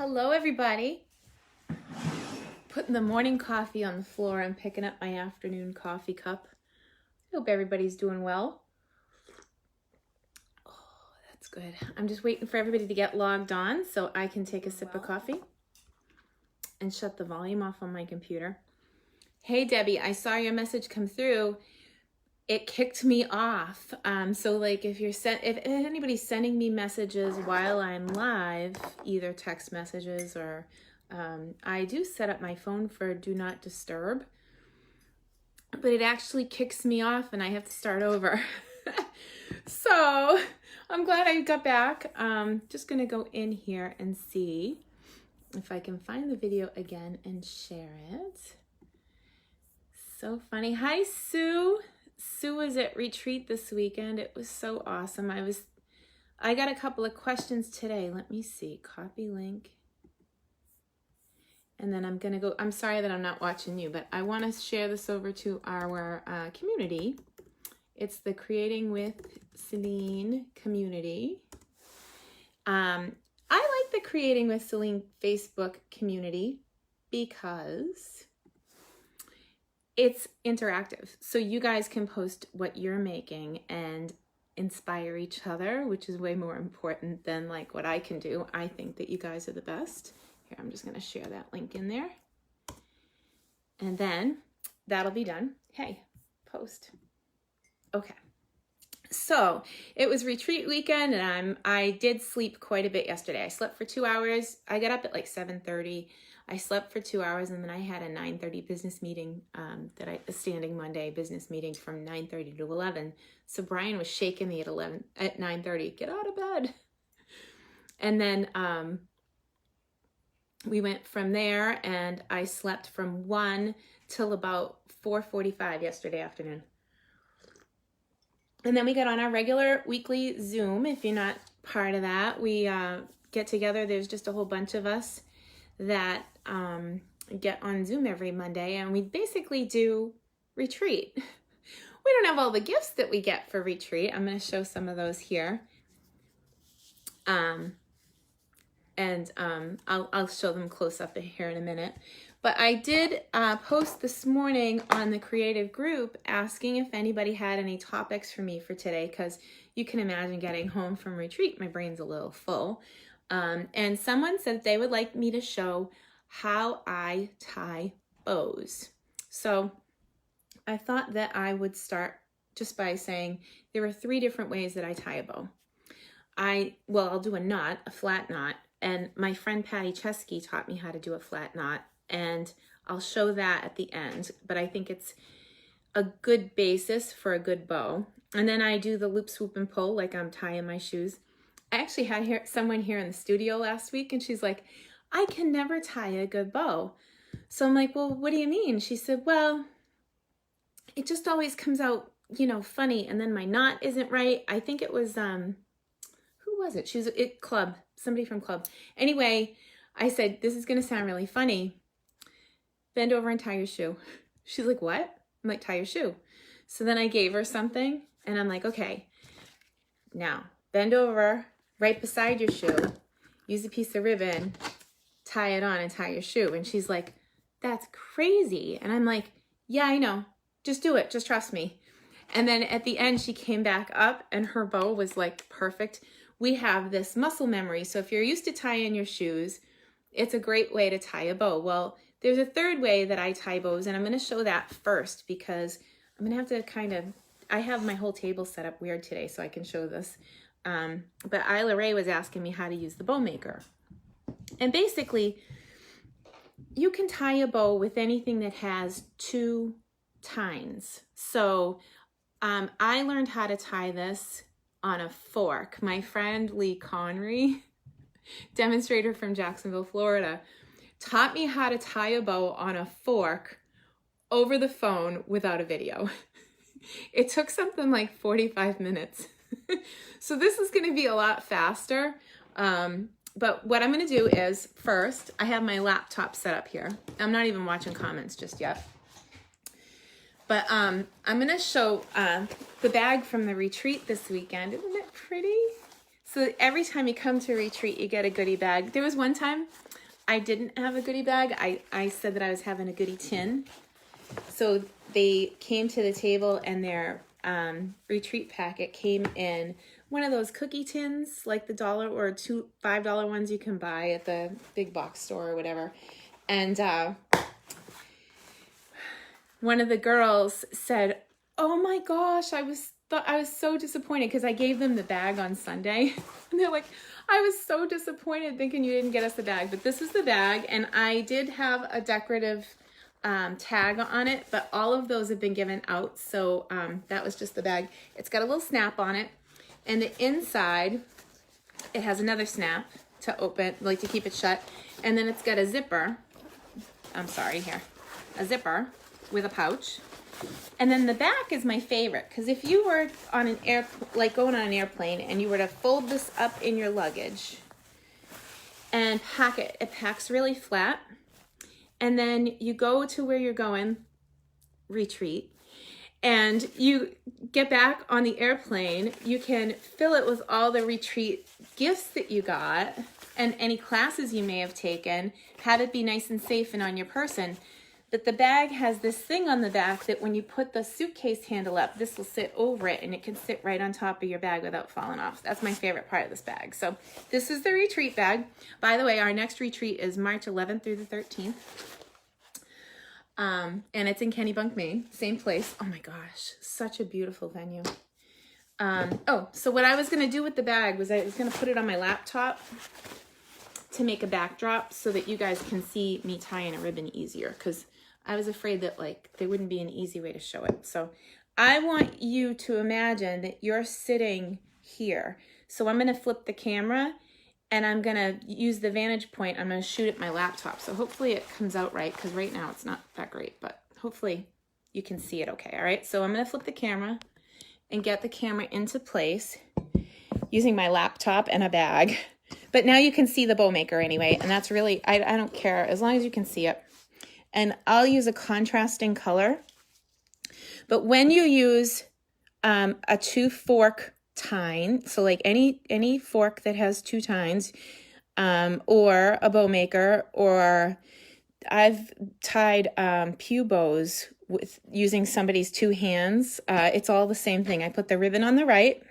Hello, everybody. Putting the morning coffee on the floor and picking up my afternoon coffee cup. Hope everybody's doing well. Oh, that's good. I'm just waiting for everybody to get logged on so I can take a sip of coffee and shut the volume off on my computer. Hey, Debbie, I saw your message come through. It kicked me off. So like if anybody's sending me messages while I'm live, either text messages or I do set up my phone for do not disturb, but it actually kicks me off and I have to start over. So I'm glad I got back. Just gonna go in here and see if I can find the video again and share it. So funny. Hi, Sue. Sue was at retreat this weekend. It was so awesome. I got a couple of questions today. Let me see. Copy link. And then I'm going to go. I'm sorry that I'm not watching you, but I want to share this over to our community. It's the Creating with Celine community. I like the Creating with Celine Facebook community because it's interactive. So you guys can post what you're making and inspire each other, which is way more important than like what I can do. I think that you guys are the best. Here, I'm just going to share that link in there. And then that'll be done. Hey, post. Okay. So it was retreat weekend and I did sleep quite a bit yesterday. I slept for 2 hours. I got up at like 7:30. I slept for 2 hours and then I had a 9:30 business meeting, a standing Monday business meeting from 9:30 to 11. So Brian was shaking me at 9:30, get out of bed. And then we went from there and I slept from 1 till about 4:45 yesterday afternoon. And then we got on our regular weekly Zoom. If you're not part of that, we get together. There's just a whole bunch of us that get on Zoom every Monday, and we basically do retreat. We don't have all the gifts that we get for retreat. I'm going to show some of those here. I'll show them close up here in a minute. But I did post this morning on the creative group asking if anybody had any topics for me for today, because you can imagine getting home from retreat, my brain's a little full. And someone said they would like me to show how I tie bows. So I thought that I would start just by saying there are 3 different ways that I tie a bow. I'll do a knot, a flat knot, and my friend Patty Chesky taught me how to do a flat knot, and I'll show that at the end, but I think it's a good basis for a good bow. And then I do the loop, swoop, and pull like I'm tying my shoes. I actually had someone here in the studio last week and she's like, I can never tie a good bow. So I'm like, well, what do you mean? She said, well, it just always comes out, funny. And then my knot isn't right. I think it was, who was it? She was at Club, somebody from Club. Anyway, I said, this is going to sound really funny. Bend over and tie your shoe. She's like, what? I'm like, tie your shoe. So then I gave her something and I'm like, okay, now bend over right beside your shoe, use a piece of ribbon, tie it on and tie your shoe. And she's like, that's crazy. And I'm like, yeah, I know. Just do it. Just trust me. And then at the end, she came back up and her bow was like perfect. We have this muscle memory. So if you're used to tying your shoes, it's a great way to tie a bow. Well, there's a 3rd way that I tie bows, and I'm going to show that first because I'm going to have to I have my whole table set up weird today so I can show this. But Isla Ray was asking me how to use the bowmaker. And basically, you can tie a bow with anything that has 2 tines. So I learned how to tie this on a fork. My friend Lee Connery, demonstrator from Jacksonville, Florida, taught me how to tie a bow on a fork over the phone without a video. It took something like 45 minutes. So this is going to be a lot faster. But what I'm going to do is first, I have my laptop set up here. I'm not even watching comments just yet. But I'm going to show the bag from the retreat this weekend. Isn't it pretty? So every time you come to retreat, you get a goodie bag. There was one time I didn't have a goodie bag. I said that I was having a goodie tin. So they came to the table and their retreat packet came in one of those cookie tins, like the $1 or $5 ones you can buy at the big box store or whatever. And one of the girls said, "Oh my gosh, I was so disappointed," because I gave them the bag on Sunday. And they're like, "I was so disappointed thinking you didn't get us the bag." But this is the bag, and I did have a decorative tag on it, but all of those have been given out. So that was just the bag. It's got a little snap on it, and the inside, it has another snap to open, like to keep it shut. And then it's got a zipper. A zipper with a pouch. And then the back is my favorite, because if you were on an going on an airplane and you were to fold this up in your luggage and pack it, it packs really flat. And then you go to where you're going, retreat, and you get back on the airplane, you can fill it with all the retreat gifts that you got and any classes you may have taken, have it be nice and safe and on your person. But the bag has this thing on the back that when you put the suitcase handle up, this will sit over it and it can sit right on top of your bag without falling off. That's my favorite part of this bag. So this is the retreat bag. By the way, our next retreat is March 11th through the 13th. And it's in Kennebunk, Maine, same place. Oh my gosh, such a beautiful venue. So what I was going to do with the bag was I was going to put it on my laptop to make a backdrop so that you guys can see me tying a ribbon easier, because I was afraid that there wouldn't be an easy way to show it. So I want you to imagine that you're sitting here. So I'm going to flip the camera and I'm going to use the vantage point. I'm going to shoot at my laptop. So hopefully it comes out right, because right now it's not that great, but hopefully you can see it okay. All right. So I'm going to flip the camera and get the camera into place using my laptop and a bag. But now you can see the bowmaker anyway, and that's really, I don't care, as long as you can see it. And I'll use a contrasting color. But when you use a 2-fork tine, so like any fork that has 2 tines, or a bowmaker, or I've tied pew bows with using somebody's 2 hands. It's all the same thing. I put the ribbon on the right,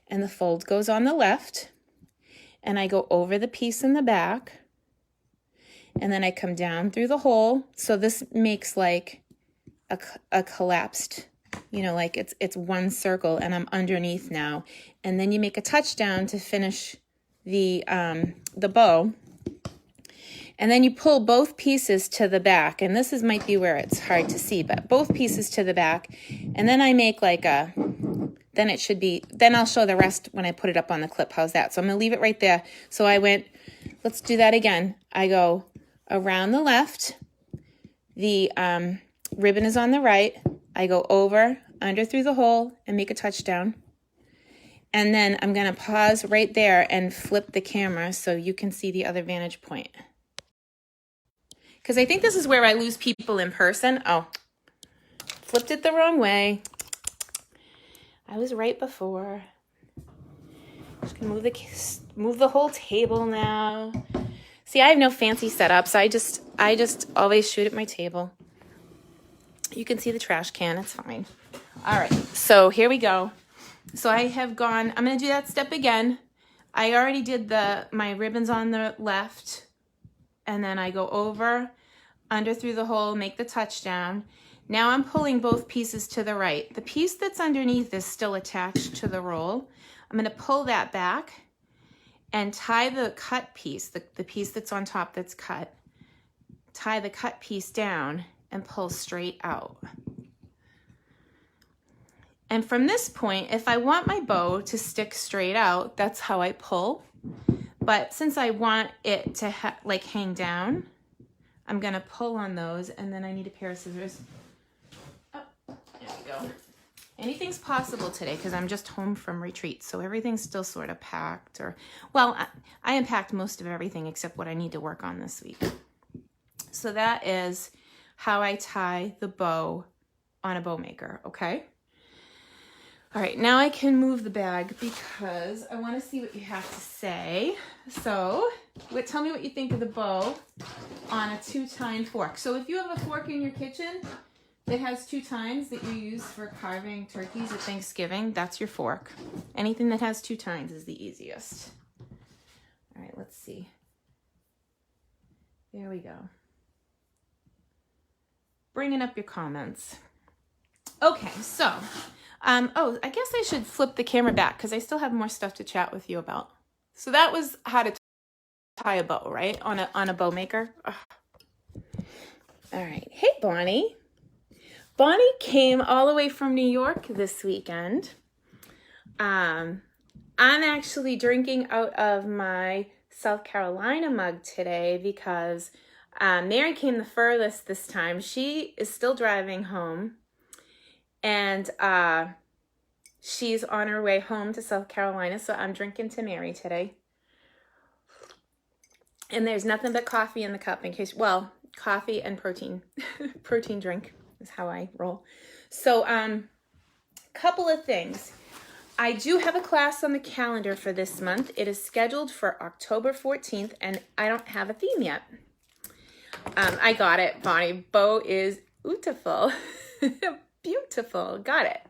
and the fold goes on the left. And I go over the piece in the back, and then I come down through the hole. So this makes like a collapsed, like it's one circle, and I'm underneath now. And then you make a touchdown to finish the bow. And then you pull both pieces to the back. And this might be where it's hard to see, but both pieces to the back. And then I make then I'll show the rest when I put it up on the clip. How's that? So I'm going to leave it right there. So let's do that again. I go around the left. The ribbon is on the right. I go over, under through the hole, and make a touchdown. And then I'm going to pause right there and flip the camera so you can see the other vantage point. Because I think this is where I lose people in person. Oh, flipped it the wrong way. I was right before. Just gonna move the whole table now. See, I have no fancy setup, so I just always shoot at my table. You can see the trash can, it's fine. All right, so here we go. So I'm gonna do that step again. I already did my ribbons on the left, and then I go over, under through the hole, make the touchdown. Now I'm pulling both pieces to the right. The piece that's underneath is still attached to the roll. I'm going to pull that back and tie the cut piece, the piece that's on top that's cut, tie the cut piece down and pull straight out. And from this point, if I want my bow to stick straight out, that's how I pull. But since I want it to hang down, I'm going to pull on those, and then I need a pair of scissors. There we go. Anything's possible today because I'm just home from retreat, so everything's still sort of packed. I unpacked most of everything except what I need to work on this week. So that is how I tie the bow on a bow maker, okay? All right, now I can move the bag because I want to see what you have to say. So, tell me what you think of the bow on a 2-tine fork. So if you have a fork in your kitchen that has 2 tines that you use for carving turkeys at Thanksgiving, that's your fork. Anything that has 2 tines is the easiest. All right, let's see. There we go. Bringing up your comments. Okay, so, oh, I guess I should flip the camera back because I still have more stuff to chat with you about. So that was how to tie a bow, right? On a bow maker. Ugh. All right. Hey, Bonnie. Bonnie came all the way from New York this weekend. I'm actually drinking out of my South Carolina mug today because Mary came the furthest this time. She is still driving home. And she's on her way home to South Carolina, so I'm drinking to Mary today. And there's nothing but coffee in the cup in case, well, coffee and protein. Protein drink is how I roll. So, couple of things. I do have a class on the calendar for this month. It is scheduled for October 14th, and I don't have a theme yet. I got it, Bonnie. Bow is beautiful. Beautiful. Got it.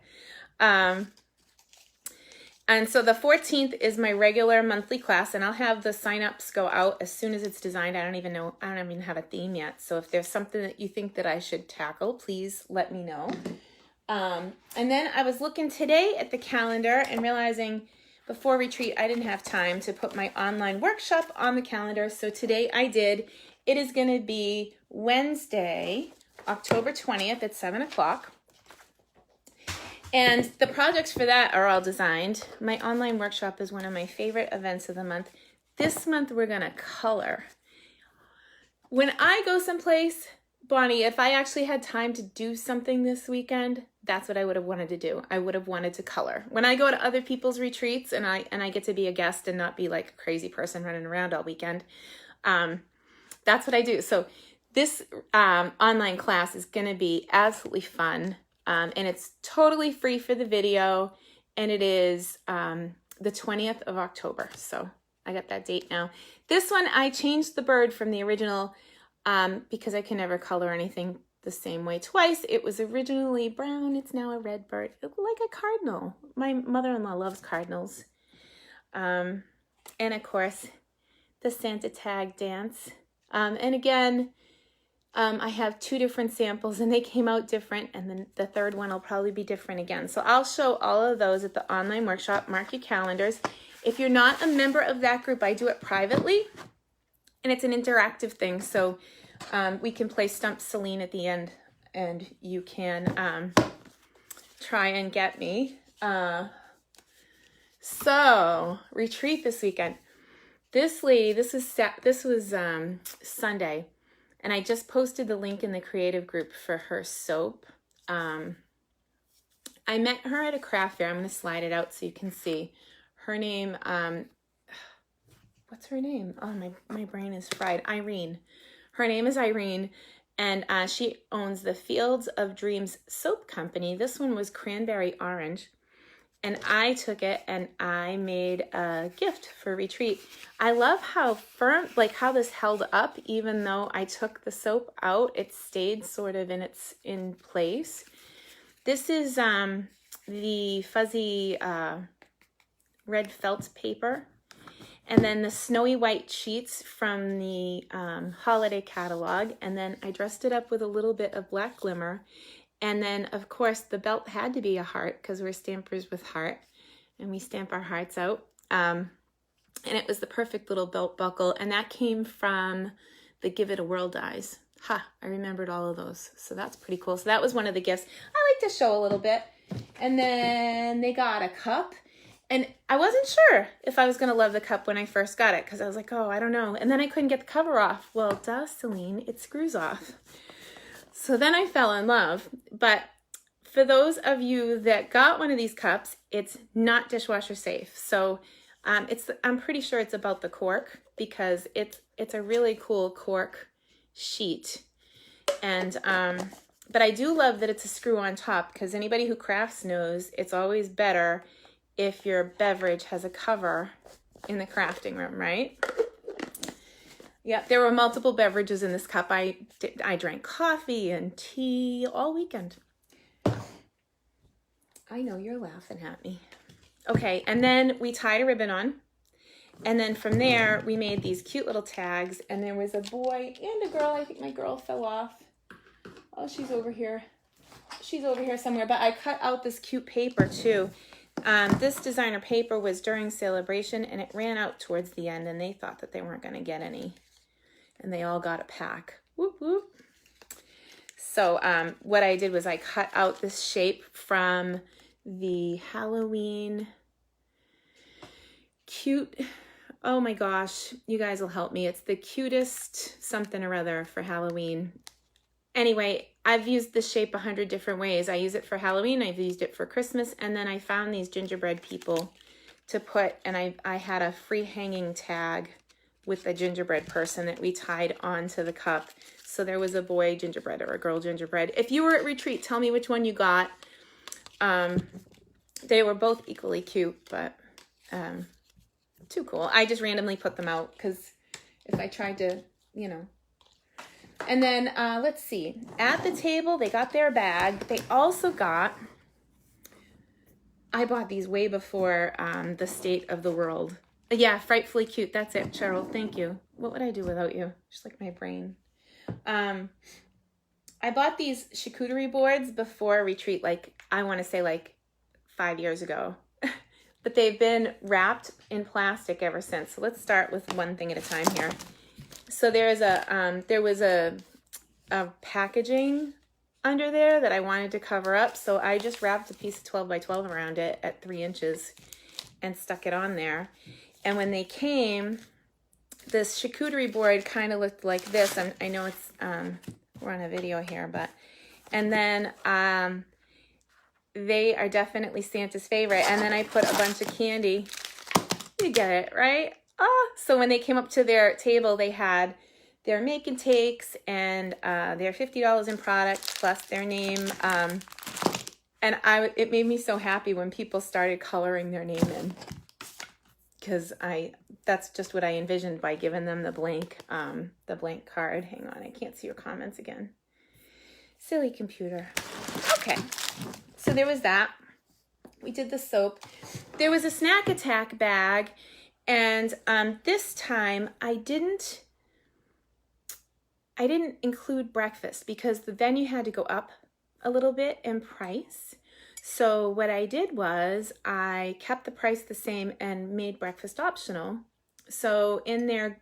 And so the 14th is my regular monthly class, and I'll have the signups go out as soon as it's designed. I don't even have a theme yet. So if there's something that you think that I should tackle, please let me know. And then I was looking today at the calendar and realizing before retreat, I didn't have time to put my online workshop on the calendar. So today I did. It is going to be Wednesday, October 20th at 7 o'clock. And the projects for that are all designed. My online workshop is one of my favorite events of the month. This month, we're going to color. When I go someplace, Bonnie, if I actually had time to do something this weekend, that's what I would have wanted to do. I would have wanted to color. When I go to other people's retreats and I get to be a guest and not be like a crazy person running around all weekend, that's what I do. So this online class is going to be absolutely fun. And it's totally free for the video, and it is the 20th of October. So I got that date now. This one, I changed the bird from the original because I can never color anything the same way twice. It was originally brown. It's now a red bird. It looked like a cardinal. My mother-in-law loves cardinals. And of course, the Santa tag dance. And again, I have 2 different samples and they came out different, and then the third one will probably be different again. So I'll show all of those at the online workshop. Mark your calendars. If you're not a member of that group, I do it privately, and it's an interactive thing. So we can play Stump Celine at the end, and you can try and get me. So retreat this weekend. This lady, this was Sunday. And I just posted the link in the creative group for her soap. I met her at a craft fair. I'm going to slide it out so you can see. Her name, what's her name? Oh, my brain is fried. Irene. Her name is Irene, and she owns the Fields of Dreams soap company. This one was cranberry orange. And I took it and I made a gift for retreat. I love how firm, like how this held up, even though I took the soap out, it stayed sort of in place. This is the fuzzy red felt paper. And then the snowy white sheets from the holiday catalog. And then I dressed it up with a little bit of black glimmer. And then, of course, the belt had to be a heart because we're stampers with heart. And we stamp our hearts out. And it was the perfect little belt buckle. And that came from the Give It a Whirl dies. Ha, I remembered all of those. So that's pretty cool. So that was one of the gifts. I like to show a little bit. And then they got a cup. And I wasn't sure if I was going to love the cup when I first got it. Because I was like, oh, I don't know. And then I couldn't get the cover off. Well, duh, Celine, it screws off. So then I fell in love. But for those of you that got one of these cups, it's not dishwasher safe. So I'm pretty sure it's about the cork because it's a really cool cork sheet. And But I do love that it's a screw on top, because anybody who crafts knows it's always better if your beverage has a cover in the crafting room, right? Yeah, there were multiple beverages in this cup. I drank coffee and tea all weekend. I know you're laughing at me. Okay, and then we tied a ribbon on. And then from there, we made these cute little tags. And there was a boy and a girl. I think my girl fell off. Oh, she's over here. She's over here somewhere. But I cut out this cute paper too. This designer paper was during celebration, and it ran out towards the end, and they thought that they weren't going to get any. And they all got a pack. Whoop, whoop. So what I did was I cut out this shape from the Halloween cute, oh my gosh, you guys will help me. It's the cutest something or other for Halloween. Anyway, I've used this shape 100 different ways. I use it for Halloween, I've used it for Christmas, and then I found these gingerbread people to put, and I had a free hanging tag with the gingerbread person that we tied onto the cup. So there was a boy gingerbread or a girl gingerbread. If you were at retreat, tell me which one you got. They were both equally cute, but too cool. I just randomly put them out because if I tried to, you know. And then let's see. At the table, they got their bag. They also got, I bought these way before the state of the world. Yeah, frightfully cute. That's it, Cheryl. Thank you. What would I do without you? Just like my brain. I bought these charcuterie boards before retreat, like I want to say like 5 years ago. But they've been wrapped in plastic ever since. So let's start with one thing at a time here. So there was a packaging under there that I wanted to cover up. So I just wrapped a piece of 12 by 12 around it at 3 inches and stuck it on there. And when they came, this charcuterie board kind of looked like this. I know it's, we're on a video here, but, and then they are definitely Santa's favorite. And then I put a bunch of candy. You get it, right? Oh, so when they came up to their table, they had their make and takes and their $50 in product plus their name. And it made me so happy when people started coloring their name in, because that's just what I envisioned by giving them the blank card. Hang on, I can't see your comments again. Silly computer. Okay, so there was that. We did the soap. There was a snack attack bag, and this time I didn't include breakfast because the venue had to go up a little bit in price. So what I did was I kept the price the same and made breakfast optional. So in their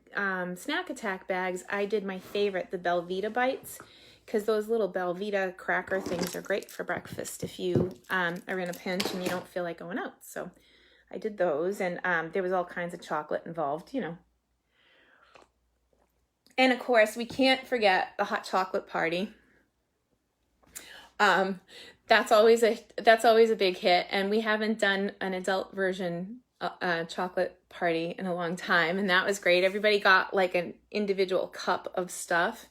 snack attack bags, I did my favorite, the Belvita bites, because those little Belvita cracker things are great for breakfast if you are in a pinch and you don't feel like going out. So I did those, and there was all kinds of chocolate involved, you know. And of course, we can't forget the hot chocolate party. That's always a big hit, and we haven't done an adult version chocolate party in a long time, and that was great. Everybody got like an individual cup of stuff,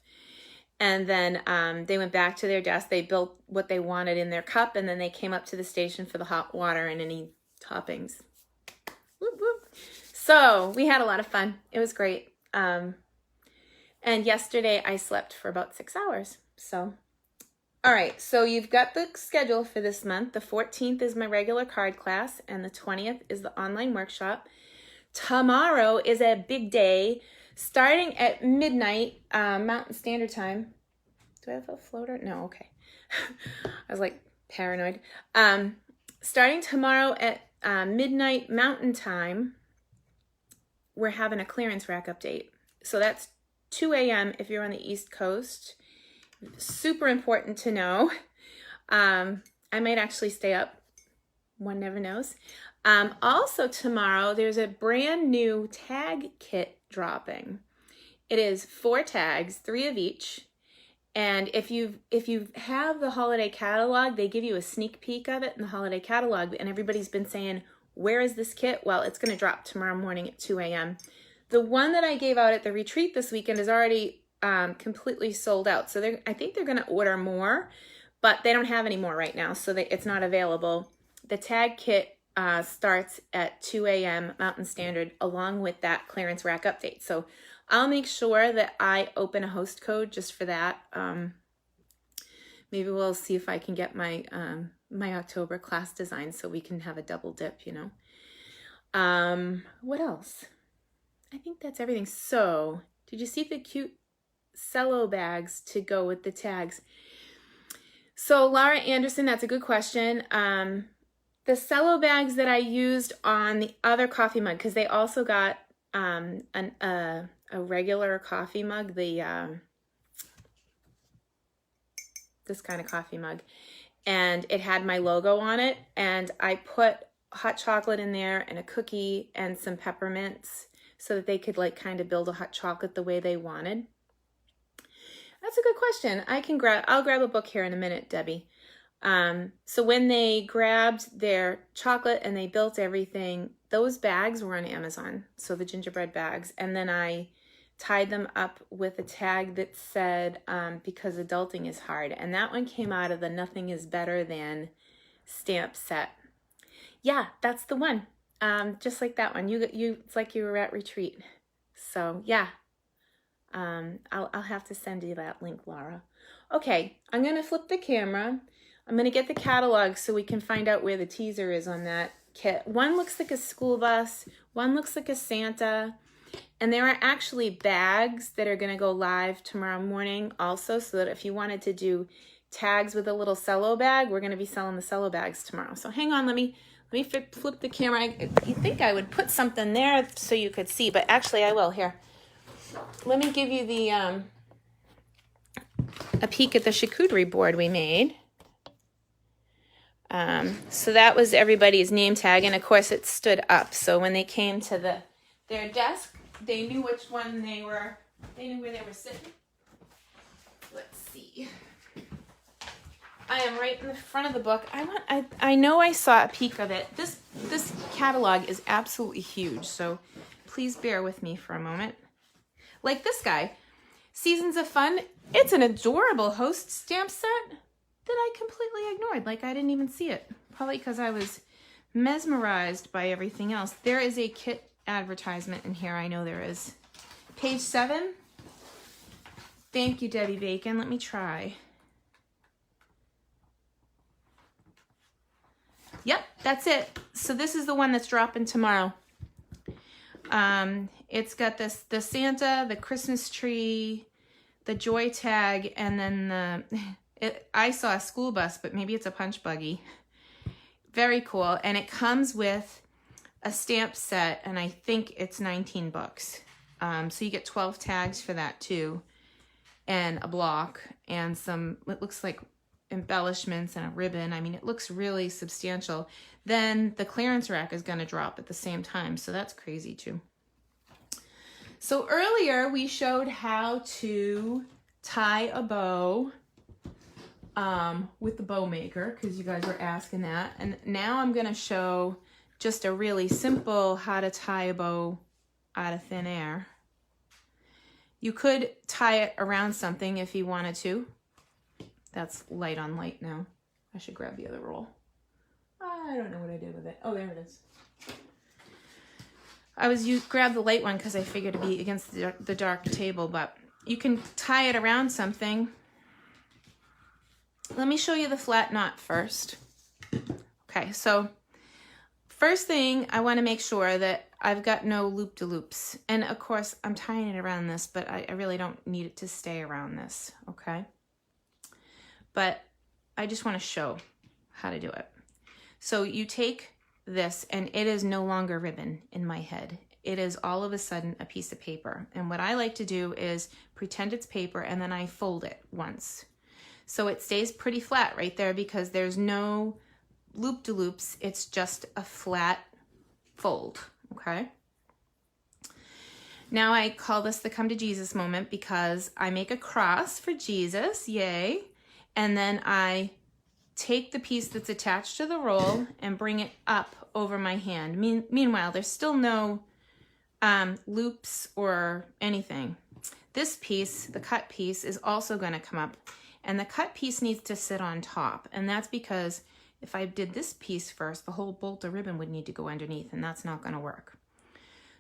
and then they went back to their desk. They built what they wanted in their cup, and then they came up to the station for the hot water and any toppings. Whoop, whoop. So we had a lot of fun. It was great. And yesterday I slept for about 6 hours. So, all right. So you've got the schedule for this month. The 14th is my regular card class, and the 20th is the online workshop. Tomorrow is a big day, starting at midnight, Mountain Standard Time. Do I have a floater? No, okay. I was like paranoid. Starting tomorrow at midnight Mountain Time, we're having a clearance rack update. So that's 2 a.m. if you're on the East Coast. Super important to know. I might actually stay up. One never knows. Also tomorrow, there's a brand new tag kit dropping. It is 4 tags, 3 of each. And if you have the holiday catalog, they give you a sneak peek of it in the holiday catalog. And everybody's been saying, where is this kit? Well, it's going to drop tomorrow morning at 2 a.m. The one that I gave out at the retreat this weekend is already completely sold out. So I think they're going to order more, but they don't have any more right now, so it's not available. The tag kit starts at 2 a.m. Mountain Standard, along with that clearance rack update. So I'll make sure that I open a host code just for that. Maybe we'll see if I can get my my October class design so we can have a double dip, you know. What else? I think that's everything. So, did you see the cute cello bags to go with the tags? So, Laura Anderson, that's a good question. The cello bags that I used on the other coffee mug, because they also got a regular coffee mug, this kind of coffee mug, and it had my logo on it, and I put hot chocolate in there and a cookie and some peppermints so that they could like kind of build a hot chocolate the way they wanted. That's a good question. I'll grab a book here in a minute, Debbie. So when they grabbed their chocolate and they built everything, those bags were on Amazon, so the gingerbread bags, and then I tied them up with a tag that said, because adulting is hard. And that one came out of the Nothing is Better Than stamp set. Yeah, that's the one. Just like that one. It's like you were at retreat. So yeah, I'll have to send you that link, Laura. Okay, I'm going to flip the camera. I'm going to get the catalog so we can find out where the teaser is on that kit. One looks like a school bus. One looks like a Santa. And there are actually bags that are going to go live tomorrow morning also, so that if you wanted to do tags with a little cello bag, we're going to be selling the cello bags tomorrow. So hang on, let me flip the camera. You think I would put something there so you could see, but actually I will. Here, let me give you the a peek at the charcuterie board we made. So that was everybody's name tag, and of course it stood up. So when they came to their desk, they knew which one they knew where they were sitting. Let's see. I am right in the front of the book. I know I saw a peek of it. This catalog is absolutely huge, so please bear with me for a moment. Like this guy, Seasons of Fun. It's an adorable host stamp set that I completely ignored. Like I didn't even see it. Probably because I was mesmerized by everything else. There is a kit advertisement in here. I know there is. Page 7. Thank you, Debbie Bacon. Let me try. Yep, that's it. So this is the one that's dropping tomorrow. It's got the Santa, the Christmas tree, the joy tag, and then I saw a school bus, but maybe it's a punch buggy. Very cool. And it comes with a stamp set, and I think it's 19 bucks. So you get 12 tags for that too, and a block, and some, it looks like embellishments and a ribbon. I mean, it looks really substantial. Then the clearance rack is going to drop at the same time, so that's crazy too. So earlier we showed how to tie a bow with the bow maker, because you guys were asking that. And now I'm going to show just a really simple how to tie a bow out of thin air. You could tie it around something if you wanted to. That's light on light now. I should grab the other roll. I don't know what I did with it. Oh, there it is. Grabbed the light one because I figured it'd be against the dark table, but you can tie it around something. Let me show you the flat knot first. Okay, so first thing, I want to make sure that I've got no loop-de-loops. And of course, I'm tying it around this, but I really don't need it to stay around this, okay? But I just want to show how to do it. So you take this, and it is no longer ribbon in my head. It is all of a sudden a piece of paper. And what I like to do is pretend it's paper, and then I fold it once. So it stays pretty flat right there because there's no loop-de-loops. It's just a flat fold, okay? Now I call this the come to Jesus moment because I make a cross for Jesus, yay. And then I take the piece that's attached to the roll and bring it up over my hand. Meanwhile, there's still no loops or anything. This piece, the cut piece, is also going to come up, and the cut piece needs to sit on top, and that's because if I did this piece first, the whole bolt of ribbon would need to go underneath, and that's not going to work.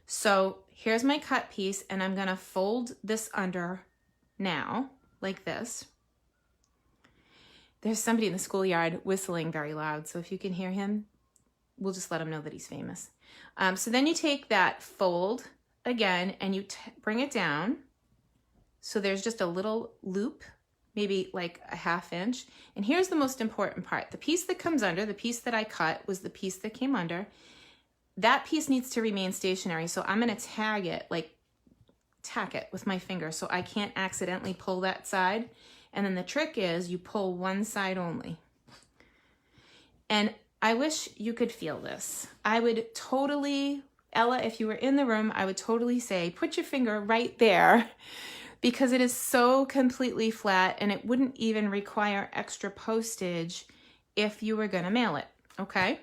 So here's my cut piece, and I'm going to fold this under now, like this. There's somebody in the schoolyard whistling very loud, so if you can hear him, we'll just let him know that he's famous. So then you take that fold again, and you bring it down. So there's just a little loop, maybe like a 1/2 inch. And here's the most important part. The piece that comes under, the piece that I cut was the piece that came under. That piece needs to remain stationary. So I'm going to tag it, like tack it with my finger so I can't accidentally pull that side. And then the trick is you pull one side only. And I wish you could feel this. I would totally, Ella, if you were in the room, I would totally say, put your finger right there, because it is so completely flat and it wouldn't even require extra postage if you were gonna mail it, okay?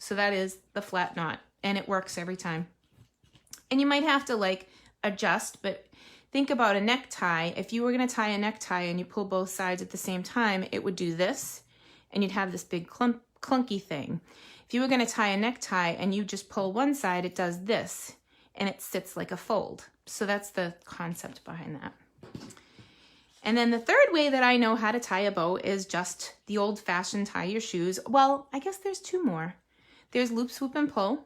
So that is the flat knot, and it works every time. And you might have to like adjust, but think about a necktie. If you were gonna tie a necktie and you pull both sides at the same time, it would do this, and you'd have this big clunky thing. If you were gonna tie a necktie and you just pull one side, it does this, and it sits like a fold. So that's the concept behind that. And then the third way that I know how to tie a bow is just the old-fashioned tie your shoes. Well, I guess there's 2 more. There's loop, swoop, and pull.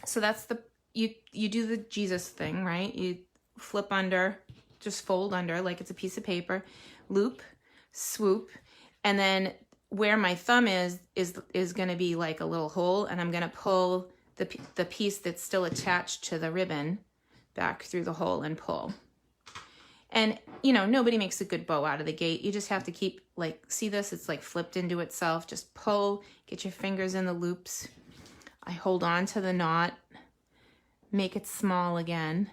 So that's the, you do the Jesus thing, right? You flip under, just fold under like it's a piece of paper, loop, swoop, and then where my thumb is going to be like a little hole, and I'm going to pull the piece that's still attached to the ribbon back through the hole and pull. And, you know, nobody makes a good bow out of the gate. You just have to keep, like, see this? It's like flipped into itself. Just pull, get your fingers in the loops. I hold on to the knot, make it small again.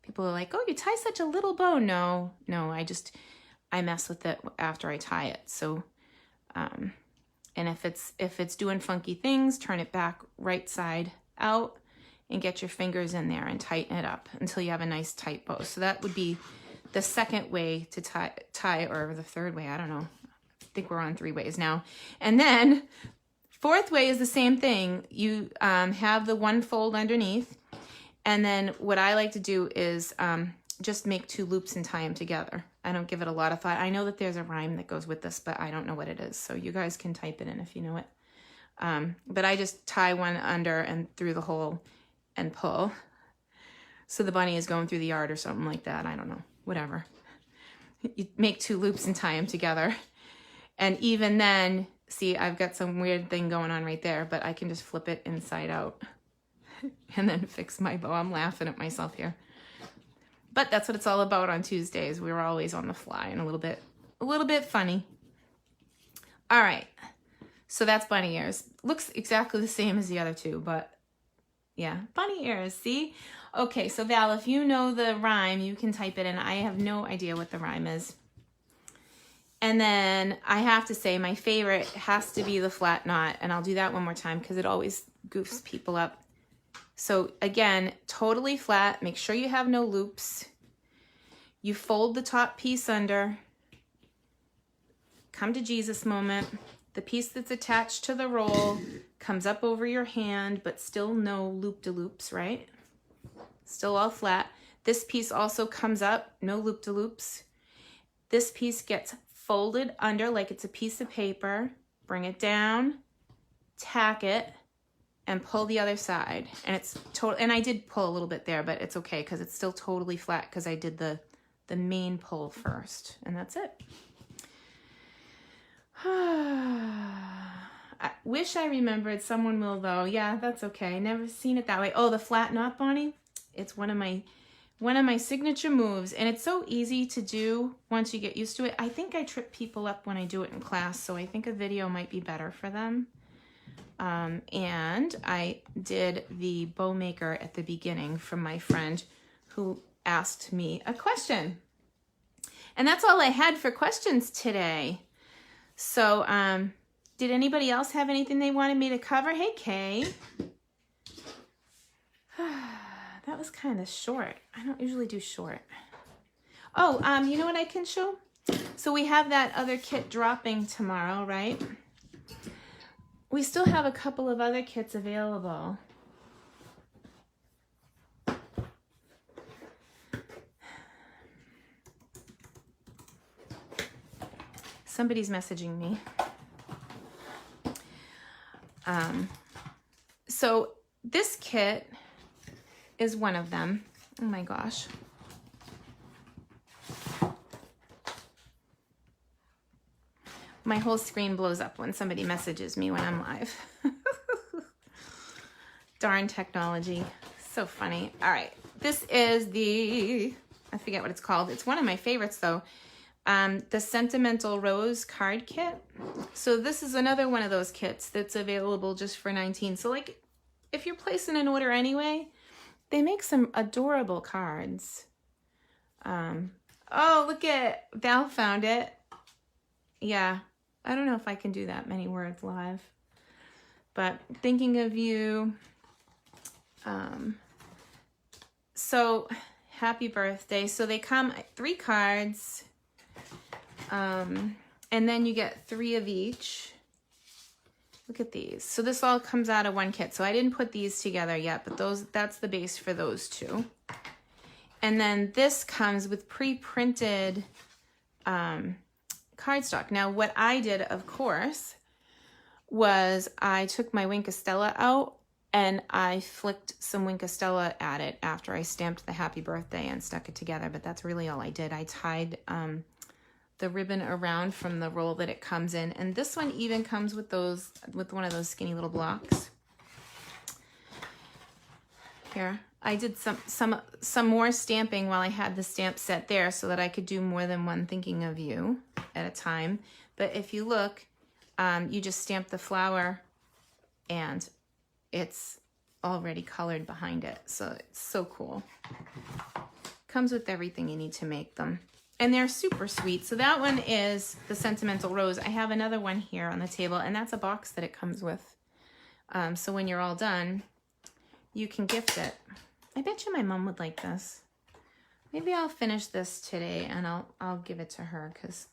People are like, oh, you tie such a little bow. No, I mess with it after I tie it. So, and if it's doing funky things, turn it back right side out and get your fingers in there and tighten it up until you have a nice tight bow. So that would be the second way to tie, or the third way, I don't know. I think we're on 3 ways now. And then 4th way is the same thing. You have the one fold underneath, and then what I like to do is just make 2 loops and tie them together. I don't give it a lot of thought. I know that there's a rhyme that goes with this, but I don't know what it is. So you guys can type it in if you know it. But I just tie one under and through the hole and pull. So the bunny is going through the yard or something like that. I don't know, whatever. You make 2 loops and tie them together. And even then, see, I've got some weird thing going on right there, but I can just flip it inside out and then fix my bow. I'm laughing at myself here. But that's what it's all about on Tuesdays. We're always on the fly and a little bit funny. All right. So that's bunny ears. Looks exactly the same as the other 2, but yeah, bunny ears, see? Okay, so Val, if you know the rhyme, you can type it in. I have no idea what the rhyme is. And then I have to say my favorite has to be the flat knot, and I'll do that one more time because it always goofs people up. So again, totally flat. Make sure you have no loops. You fold the top piece under. Come to Jesus moment. The piece that's attached to the roll comes up over your hand, but still no loop-de-loops, right? Still all flat. This piece also comes up, no loop-de-loops. This piece gets folded under like it's a piece of paper. Bring it down, tack it, and pull the other side. And it's total. And I did pull a little bit there, but it's okay because it's still totally flat because I did the main pull first, and that's it. I wish I remembered. Someone will though. Yeah, that's okay. Never seen it that way. Oh, the flat knot, Bonnie. It's one of my signature moves, and it's so easy to do once you get used to it. I think I trip people up when I do it in class, so I think a video might be better for them. And I did the bowmaker at the beginning from my friend who asked me a question. And that's all I had for questions today. So, did anybody else have anything they wanted me to cover? Hey, Kay. that was kind of short. I don't usually do short. Oh, you know what I can show? So we have that other kit dropping tomorrow, right? We still have a couple of other kits available. Somebody's messaging me. So this kit is one of them. Oh my gosh. My whole screen blows up when somebody messages me when I'm live. Darn technology. So funny. All right. This is I forget what it's called. It's one of my favorites though. The Sentimental Rose card kit. So this is another one of those kits that's available just for $19. So like if you're placing an order anyway, they make some adorable cards. Oh, look at Val found it. Yeah. I don't know if I can do that many words live, but thinking of you. So happy birthday. So they come 3 cards, and then you get 3 of each. Look at these. So this all comes out of one kit. So I didn't put these together yet, but that's the base for those 2. And then this comes with pre-printed, cardstock. Now, what I did, of course, was I took my Wink of Stella out and I flicked some Wink of Stella at it after I stamped the happy birthday and stuck it together, but that's really all I did. I tied the ribbon around from the roll that it comes in, and this one even comes with one of those skinny little blocks. Here, I did some more stamping while I had the stamp set there so that I could do more than one thinking of you at a time. But if you look, you just stamp the flower and it's already colored behind it. So it's so cool. Comes with everything you need to make them. And they're super sweet. So that one is the Sentimental Rose. I have another one here on the table, and that's a box that it comes with. So when you're all done, you can gift it. I bet you my mom would like this. Maybe I'll finish this today and I'll give it to her because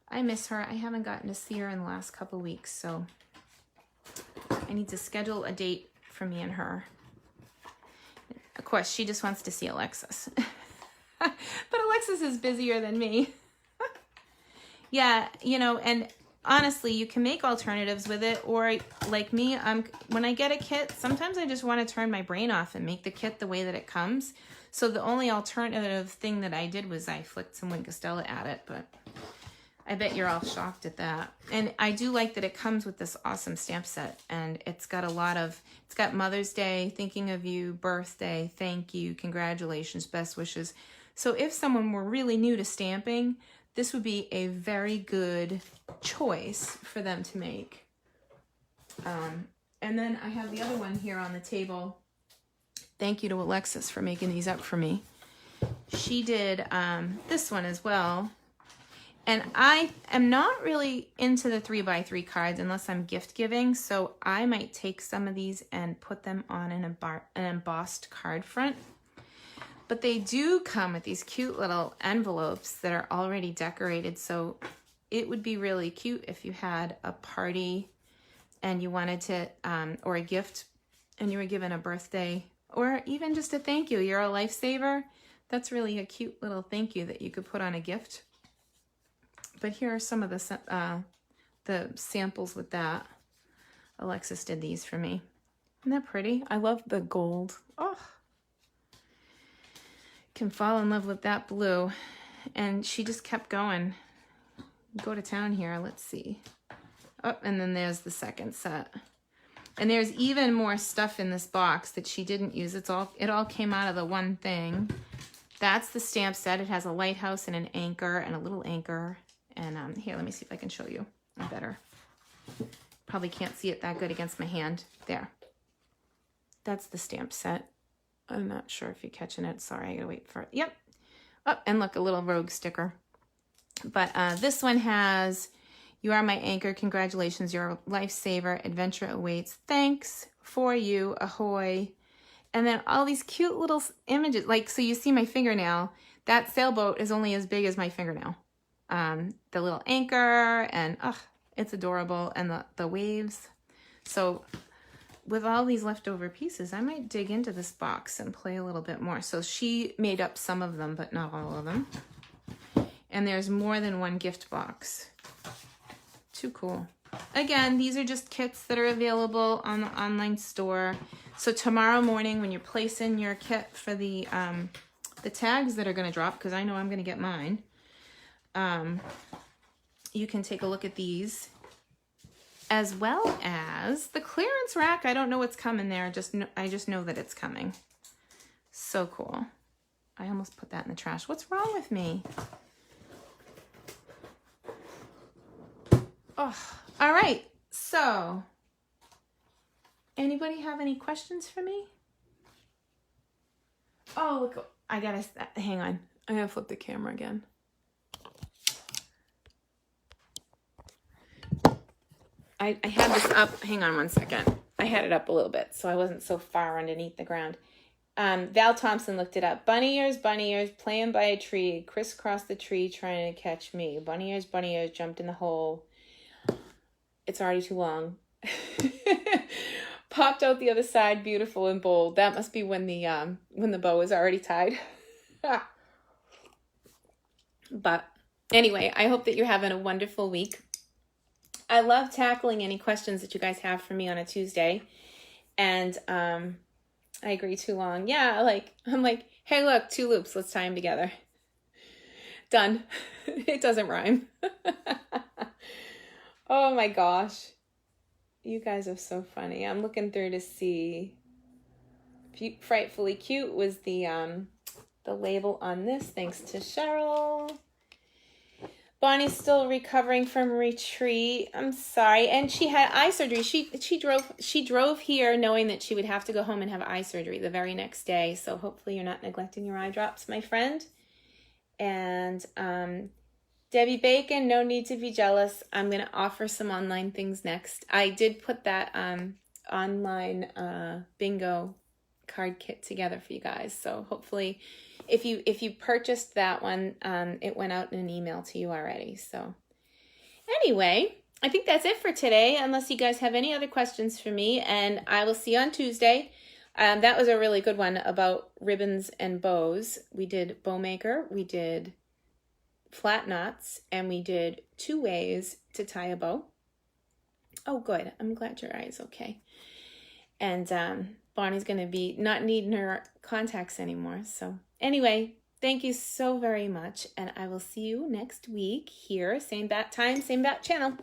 I miss her. I haven't gotten to see her in the last couple weeks, so I need to schedule a date for me and her. Of course, she just wants to see Alexis. But Alexis is busier than me. Yeah, you know, and honestly, you can make alternatives with it, or like me, when I get a kit, sometimes I just want to turn my brain off and make the kit the way that it comes. So the only alternative thing that I did was I flicked some Wink of Stella at it, but I bet you're all shocked at that. And I do like that it comes with this awesome stamp set, and it's got it's got Mother's Day, thinking of you, birthday, thank you, congratulations, best wishes. So if someone were really new to stamping, this would be a very good choice for them to make. And then I have the other one here on the table. Thank you to Alexis for making these up for me. She did this one as well. And I am not really into the 3x3 cards unless I'm gift giving. So I might take some of these and put them on an embossed card front. But they do come with these cute little envelopes that are already decorated. So it would be really cute if you had a party and you wanted to, or a gift, and you were given a birthday, or even just a thank you. You're a lifesaver. That's really a cute little thank you that you could put on a gift. But here are some of the samples with that. Alexis did these for me. Isn't that pretty? I love the gold. Oh, can fall in love with that blue. And she just kept going. Go to town here. Let's see. Oh, and then there's the second set. And there's even more stuff in this box that she didn't use. It all came out of the one thing. That's the stamp set. It has a lighthouse and an anchor and a little anchor. And here, let me see if I can show you better. Probably can't see it that good against my hand. There. That's the stamp set. I'm not sure if you're catching it. Sorry, I gotta wait for it. Yep. Oh, and look, a little rogue sticker. But this one has, you are my anchor. Congratulations, you're a lifesaver. Adventure awaits. Thanks for you. Ahoy. And then all these cute little images. Like, so you see my fingernail. That sailboat is only as big as my fingernail. The little anchor, and it's adorable. And the waves. So with all these leftover pieces, I might dig into this box and play a little bit more. So she made up some of them, but not all of them. And there's more than one gift box. Too cool. Again, these are just kits that are available on the online store. So tomorrow morning when you're placing your kit for the tags that are going to drop, because I know I'm going to get mine, you can take a look at these, as well as the clearance rack. I don't know what's coming there. I just know that it's coming. So cool. I almost put that in the trash. What's wrong with me? Oh, all right. So, anybody have any questions for me? Oh, look, I gotta, hang on. I gotta flip the camera again. I had this up, hang on one second. I had it up a little bit so I wasn't so far underneath the ground. Val Thompson looked it up. Bunny ears, playing by a tree, crisscrossed the tree trying to catch me. Bunny ears, jumped in the hole. It's already too long. Popped out the other side, beautiful and bold. That must be when the bow is already tied. But anyway, I hope that you're having a wonderful week. I love tackling any questions that you guys have for me on a Tuesday. And I agree, too long. Yeah, I'm like, hey, look, 2 loops. Let's tie them together. Done. It doesn't rhyme. Oh my gosh. You guys are so funny. I'm looking through to see. Frightfully Cute was the label on this, thanks to Cheryl. Bonnie's still recovering from retreat. I'm sorry. And she had eye surgery. She drove here knowing that she would have to go home and have eye surgery the very next day. So hopefully you're not neglecting your eye drops, my friend. And Debbie Bacon, no need to be jealous. I'm going to offer some online things next. I did put that online bingo card kit together for you guys. So hopefully if you purchased that one, it went out in an email to you already. So anyway, I think that's it for today, unless you guys have any other questions for me, and I will see you on Tuesday. That was a really good one about ribbons and bows. We did bowmaker, we did flat knots, and we did 2 ways to tie a bow. Oh, good. I'm glad your eye is okay. And Bonnie's going to be not needing her contacts anymore. So anyway, thank you so very much, and I will see you next week here, same bat time, same bat channel.